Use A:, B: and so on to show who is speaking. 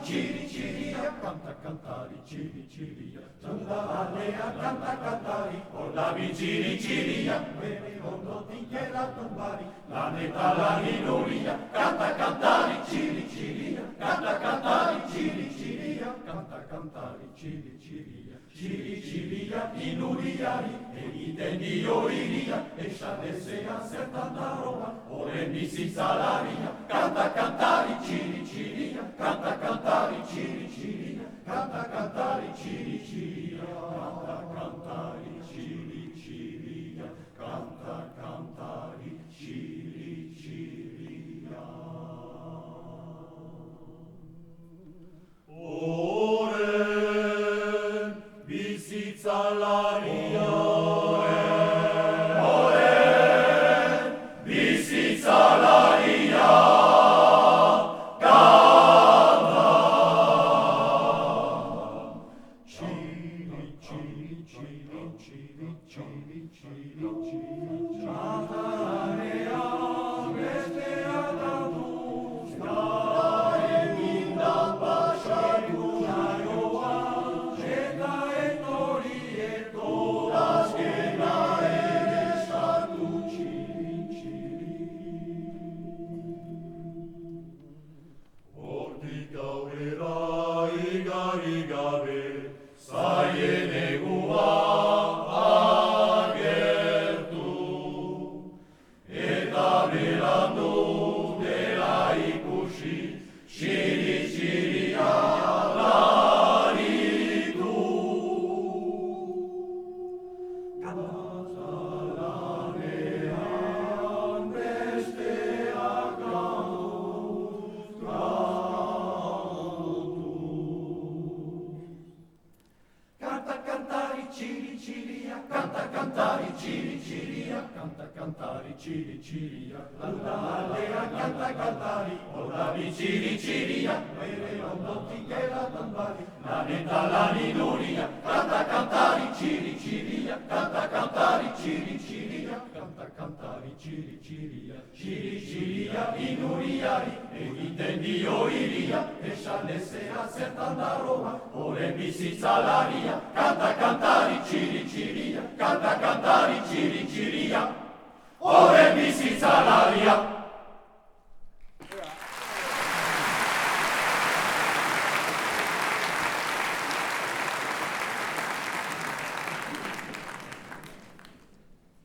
A: ciri ciria, canta cantari, ciri ciria, tutta alea canta cantari, ordavi ciri ciria, veri rondo tinchera tumbari, la neta la minoria, canta cantari, ciri ciria, canta cantari, ciri ciria, canta cantari, ciri ciria, ciri ciria, inuriari, e intendi io iria, e sciadessea sertanta roba, ore misi salaria, canta cantari, ciri ciria, canta cantari, ciri ciria, canta cantari, ciri ciria, canta cantari, ciri ciria, canta cantari, ciri ciria. Ore bizitzan laria, ore bizitzan laria, canta. Ciri, ciri, ciri, ciri, ciri, ciri, ciri, Cantaarea, bestea cantuz, egindan pasatu naioa, eta etorieto azkena ere sartu, ciri, ciri. Hortik aurrera igari gabe, zaien egua agertu, eta berandu dela ikusi, txiri txiria laritu. Kantalanean besteak gantuz, Canta cantari ciri ciria, canta cantari ciri ciria, canta cantari ciri ciria, la alea canta cantari, ordavi ciri ciria, vere rondo tinchera tumbari, la neta la minoria, canta cantari ciri ciria, canta cantari ciri ciria, canta cantari ciri ciria, ciri ciria inuriari, egiten dio iria, esanezea zertanda roba, ore bizitza laria, canta cantari ciri ciria, canta cantari ciri ciria,